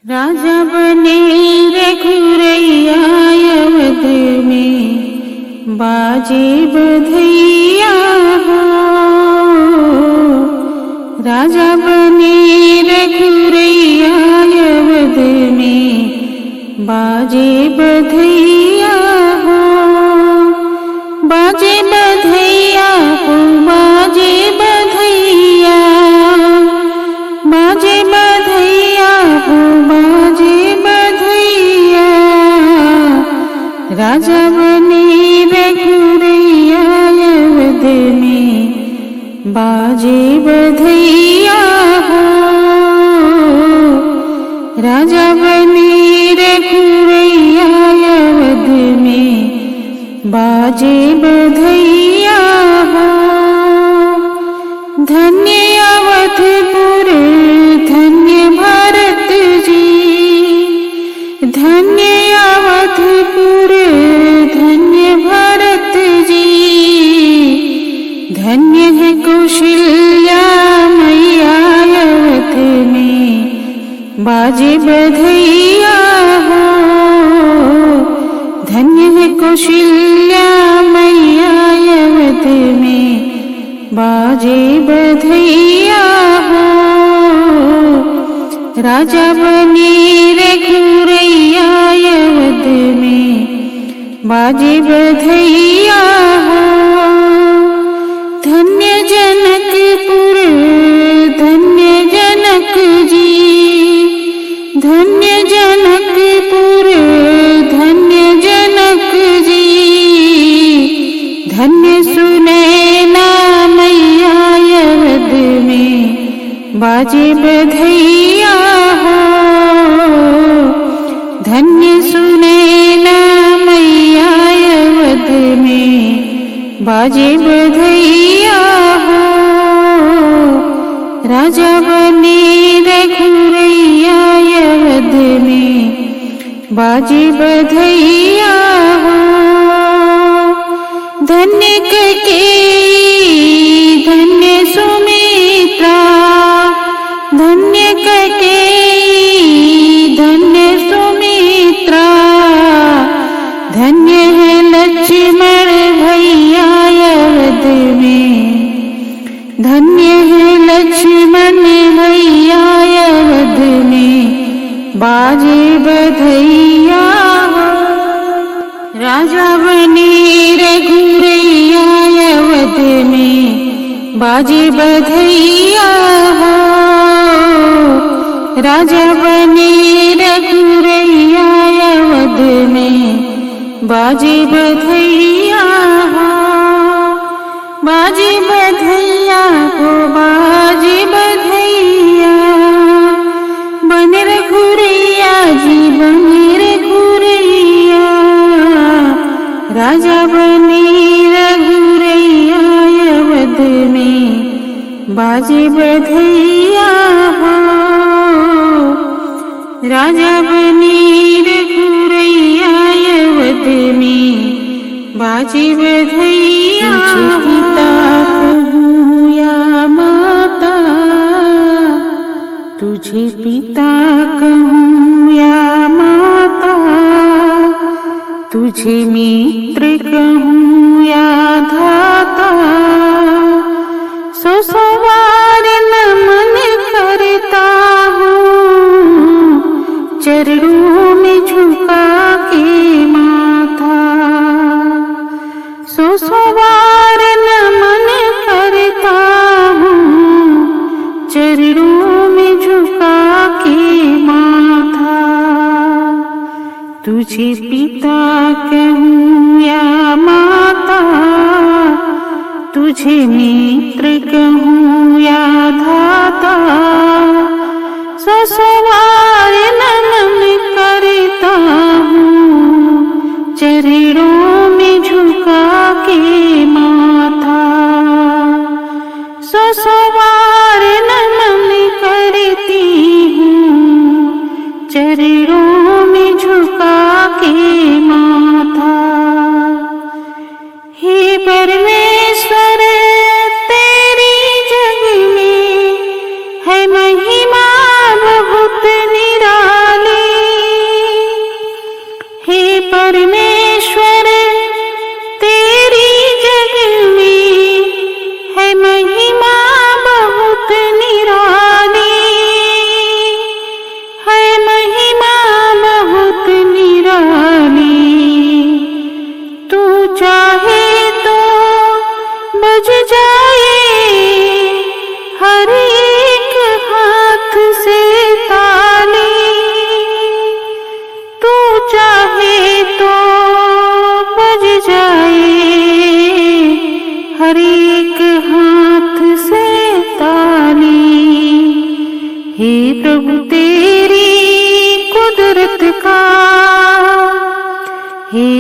राजा बने रघुरैया अवध में बाजे बधैया हो। राजा बने रघुरैया अवध में बाजे बधैया हो। बाजे बधैया हो, बाजे बधैया, बाजे बधैया हो, बाजे बधैया। राजा बने रघुरैया अवध में बाजे बधैया हो। राजा बने रघुरैया अवध में बाजे बधैया हो। धन्य अवधपुर धन्य भरत जी, धन्य अवधपुर धन्य भरत जी। धन्य है कौशल्या मैया अवध में बाजे बधैया हो। धन्य है कौशल्या मैया अवध में बाजे बधैया हो। राजा बने रघुरैया अवध में बाजे बधैया हो। धन्य जनकपुर धन्य जनक जी, धन्य जनकपुर धन्य जनक जी। धन्य सुनैना मैया अवध में बाजे बधैया हो। धन्य सुनैना मैया अवध में बाजे बधैया हो। राजा बने रघुरैया अवध में बाजे बधैया हो। धन्य कैकेयी धन्य सुमित्रा, धन्य कैकेयी धन्य सुमित्रा। धन्य है लक्ष्मण भैया अवध में, धन्य है लक्ष्मण भैया अवध में बाजे बधैया हो। राजा बने रघुरैया अवध में बाजे बधैया हो। राजा बने रघुरैया अवध में बाजे बधैया हो। बाजे बधैया हो, बाजे बधैया, बन रघुरैया जी बन रघुरैया। राजा बने रघुरैया अवध में बाजे बधैया हो। राजा बने रघुरैया अवध में बाजे बधैया हो। पिता कहूँ या माता, तुझे पिता कहूँ या माता, तुझे मित्र कहूँ या धाता। सो सवार नमन करता हूँ, चरणों में झुका के माथा। सो सवार नमन करता हूँ, चरणों में झुका के माथा। तुझे पिता कहूँ या माता, तुझे मित्र कहूँ या धाता। ससवार नमन करता हूँ, चरणों में झुका के माथा। ससवार नमन करती हूँ, चरणों में झुका के माथा। हे परमेश्वर तेरी जग में है महिमा बहुत निराली।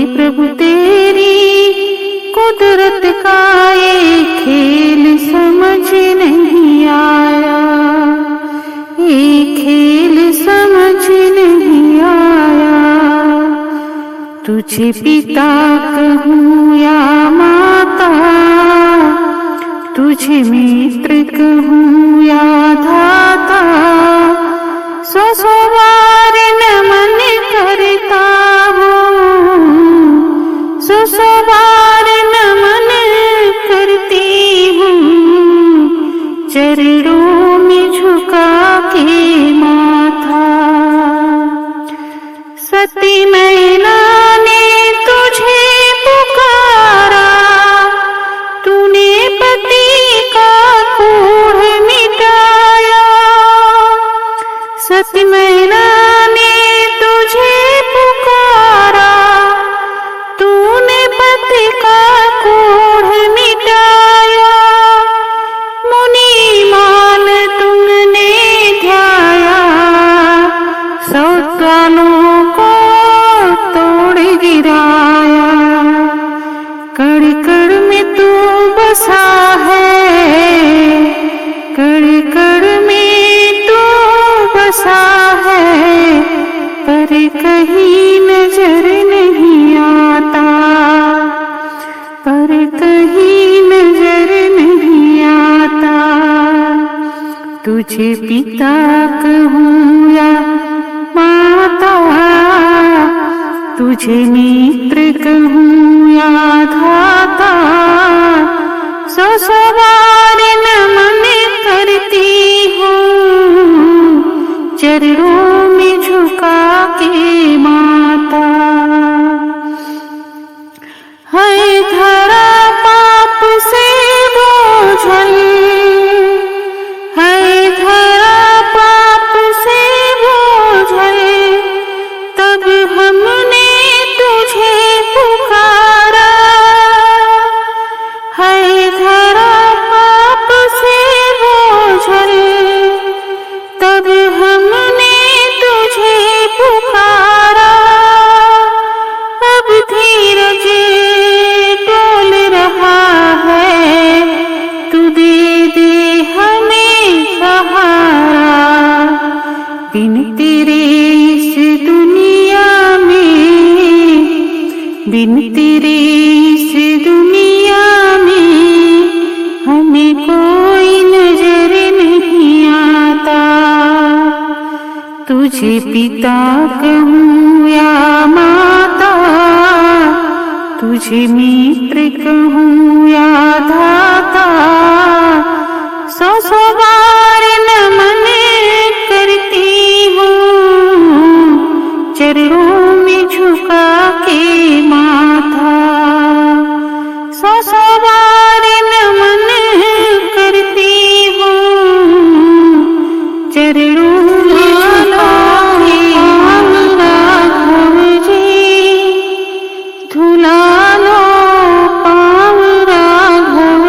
प्रभु तेरी कुदरत का ये खेल समझ नहीं आया, ये खेल समझ नहीं आया। तुझे पिता कहूँ या माता, तुझे मित्र कहूँ या धाता, सौ बार नमन करता हूँ, सौ बार नमन करती हूँ। चरणों में झुका के माथा, सती मैना ने तुझे पुकारा, तूने पति का कोढ़ मिटाया। सती मैना ने तुझे पुकारा, तूने पति का कोढ़ मिटाया। मुनि मान तुमने ध्याया, सौतानों को तोड़ गिराया। कण कण में तू बसा है, कण कण में तू बसा है, पर कहीं नजर नहीं आता, पर कहीं नजर नहीं आता। तुझे पिता कहूँ या माता, तुझे मित्र कहूँ या धाता, सौ बार नमन करती हूँ, चरणों में झुका के माता। है धरा पाप से बोझल, है धरा पाप से बोझल, तब हमने तुझे पुकारा। है धरा पाप से बोझल, तब हमने तुझे पुकारा। अब धीरज डोल रहा है, तू दे दे हमें सहारा। बिन तेरे इस दुनिया में, बिन तेरे इस दुनिया में, हमें कोई नजर नहीं आता। तुझे पिता कहूँ या माता, तुझे मित्र कहूँ या धाता, सौ बार नमन करती हूँ, चरणों में झुका के माथा। सौ बार नमन करती हूँ, चरणों में झुका के राघव जी, धुला लो पाँव राघव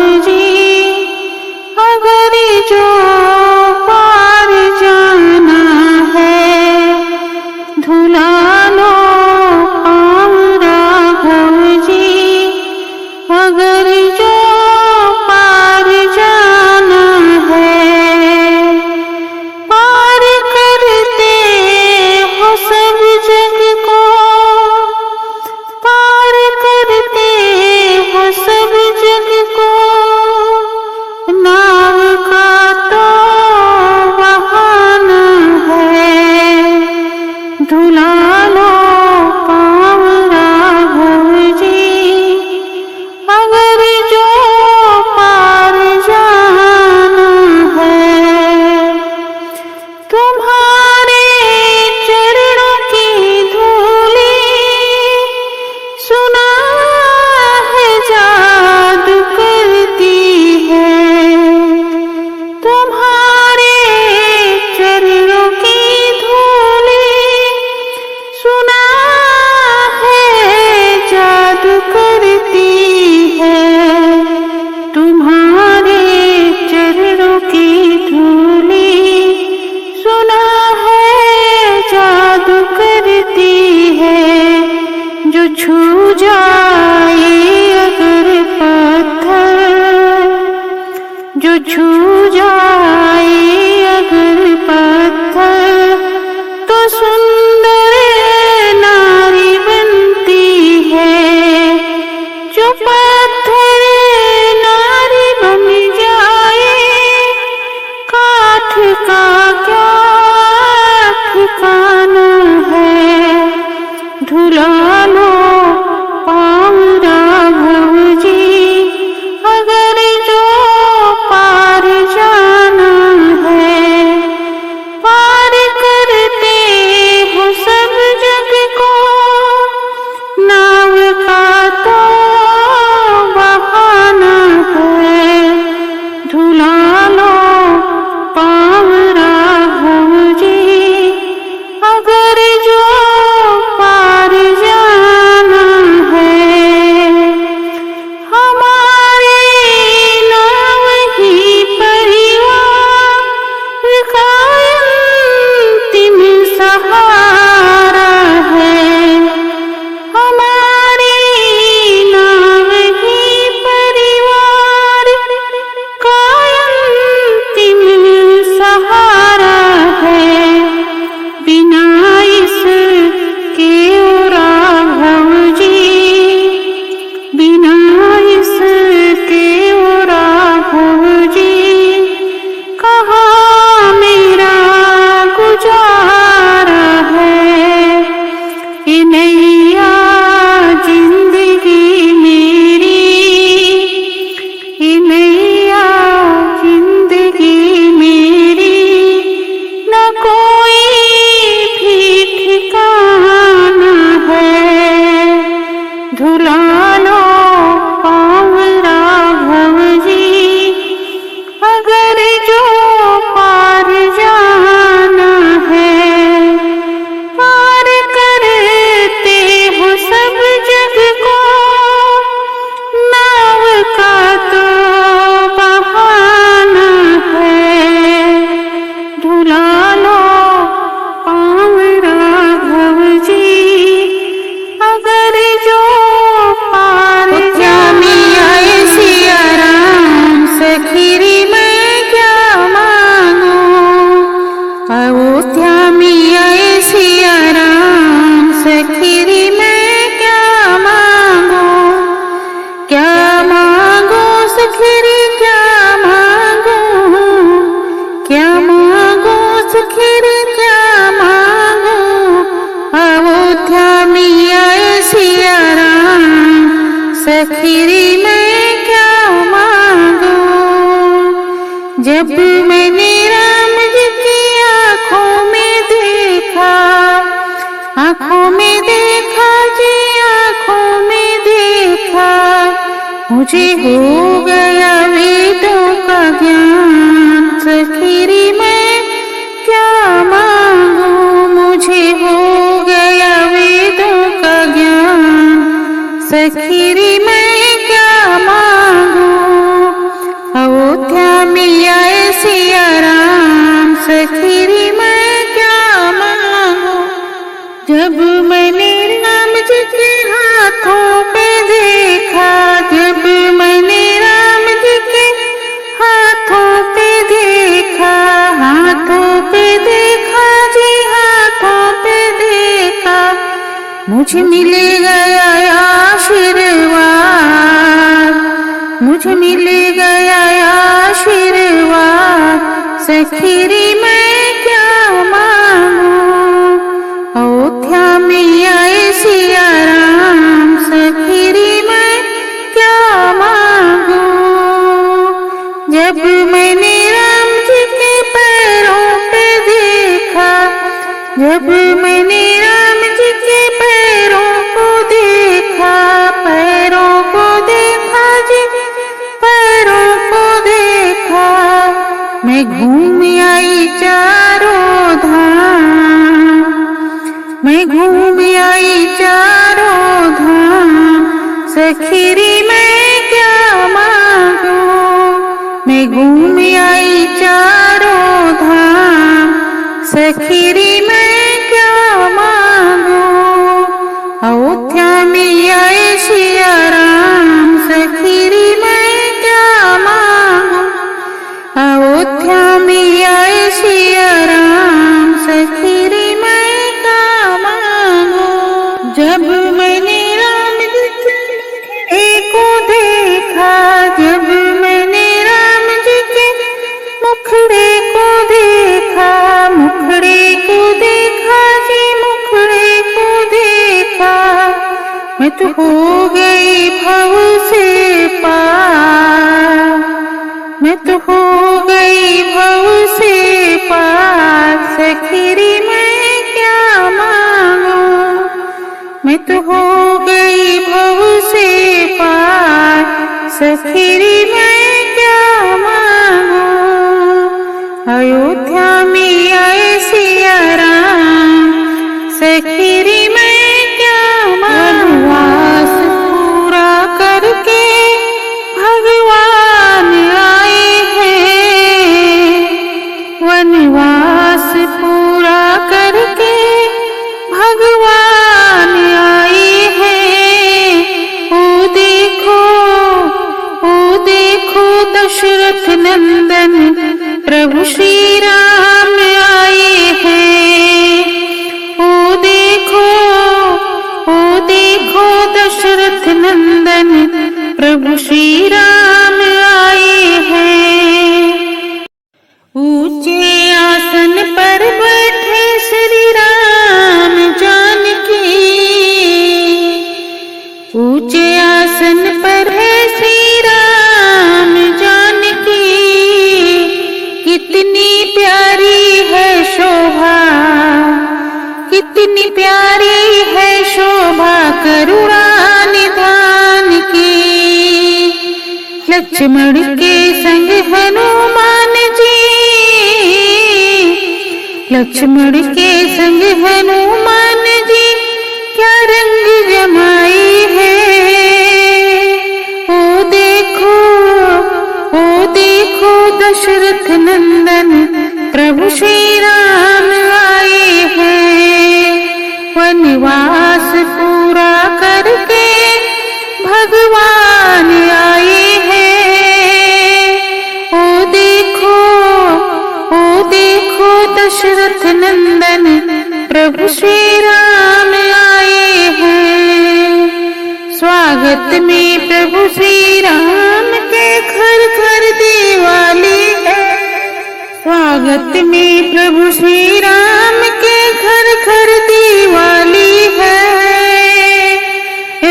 सखीरी मैं क्या मांगू। जब मैंने राम जी की आँखों में देखा, आँखों में देखा जी, आँखों में देखा, मुझे हो गया वेदों का ज्ञान। सखीरी मैं क्या मांगू, मुझे हो गया वेदों का ज्ञान। सखीरी मैं क्या मांगू। अयोध्या में आए सिया राम, सखीरी मैं क्या मांगू। जब मैंने राम जी के हाथों पे देखा, जब मैंने राम जी के हाथों पे देखा, हाथों पे देखा जी, हाथों पे देखा, मुझे मिल गया आशीर्वाद, मुझे मिल गया आशीर्वाद। सखीरी मैं क्या मांगू। अयोध्या में आए सिया राम, सखीरी मैं क्या मांगू। जब मैंने राम जी के पैरों पे देखा, जब मैंने राम जी के पैरों को देखा, पैरों को देखा जी, पैरों को देखा, मैं घूम आई चारों धाम, मैं घूम आई चारों धाम। सखीरी मैं क्या मांगू। मैं घूम आई चारों धाम, सखीरी मैं क्या मांगू। अयोध्या में आए सिया राम, सखीरी मैं क्या मांगू। अयोध्या में आए सिया राम, सखीरी मैं क्या मांगू। जब मैंने राम जी के को देखा, जब मैंने राम जी के मुखड़े को देखा, मुखड़े को देखा जी, मुखड़े को देखा, मैं तो हो गई भव से पार, मैं तो हो गई भव से पार। सखीरी मैं क्या मांगू। मैं तो हो गई भव से पार। सखीरी मैं क्या मांगू। अयोध्या में आए सिया राम, सखीरी मैं क्या मांगू। वनवास पूरा करके भगवान आए हैं, वनवास पूरा करके भगवान आए हैं। ओ देखो दशरथ नंदन प्रभु श्री राम आए हैं। ओ देखो दशरथ नंदन प्रभु श्री राम आए हैं। ऊंचे आसन पर बैठे श्री राम जानकी, ऊंचे आसन पर है श्री राम जानकी। कितनी प्यारी है शोभा, कितनी प्यारी है शोभा करुणा निधान की। लक्ष्मण के संग हनुमान जी, लक्ष्मण के संग हनुमान जी क्या रंग जमाई है। ओ देखो दशरथ नंदन प्रभु श्री राम आए हैं। वनवास पूरा करके भगवान आए हैं। ओ देखो दशरथ नंदन प्रभु श्री राम आए हैं। स्वागत में प्रभु श्री राम के घर घर दिवाली है। स्वागत में प्रभु श्री राम के घर घर दिवाली है।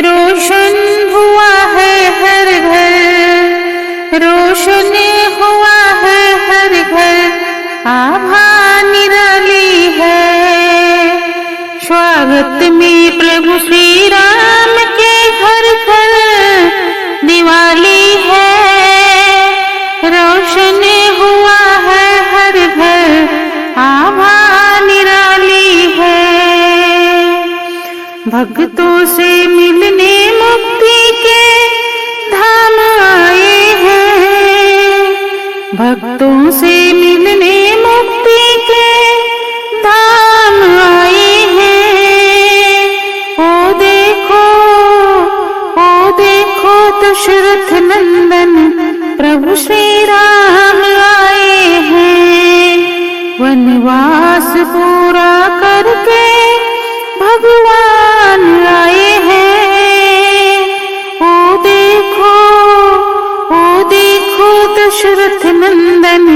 रोशन हुआ है स्वागत में प्रभु श्री राम के घर घर दिवाली है, रोशन हुआ है हर घर, आभा निराली है। भक्तों से मिलने मुक्ति के धाम आए हैं, भक्तों से मिलने मुक्ति के धाम आए हैं। ओ देखो दशरथ नंदन प्रभु श्री राम आए हैं। वनवास पूरा करके भगवान आए हैं। ओ देखो दशरथ नंदन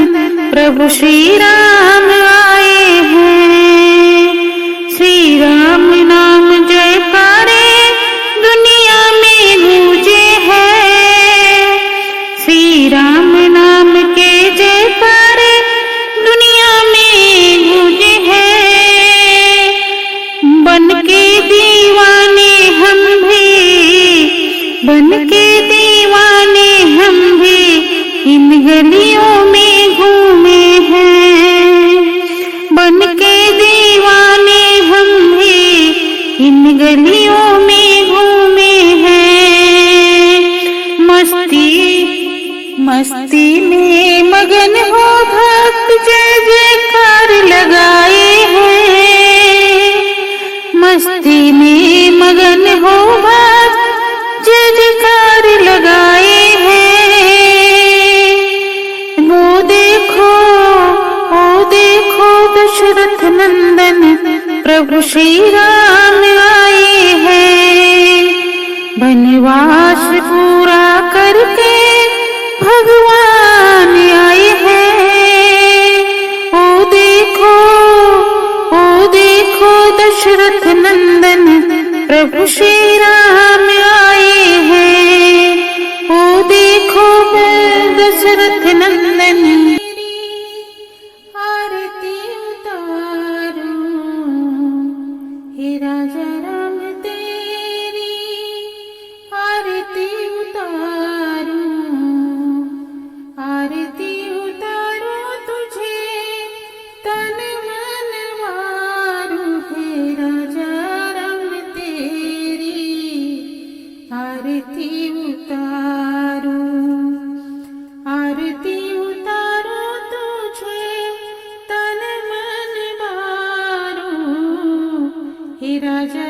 प्रभु श्री राम आए हैं। श्री राम नाम जयकारे दुनिया में गूंजे हैं, श्री राम नाम के जयकारे दुनिया में गूंजे हैं। बन के दीवाने हम भी इन गलियों में घूमे हैं। बन के दीवाने हम भी इन गलियों में घूमे हैं। मस्ती में मगन हो भक्त जय जयकार लगाए हैं। मस्ती में मगन हो भक्त जय जयकार लगाए हैं। ओ देखो दशरथ नंदन प्रभु श्री राम आए हैं। वनवास पूरा करके भगवान आए हैं। ओ देखो दशरथ नंदन प्रभु श्री राम आए हैं। ओ देखो दशरथ नंदन आरती उतारो हे राजा राम तेरी, आरती उतारो तुझे तन मन वारो। हे राजा राम तेरी आरती उतारो तुझे तन मन वारो। हे राजा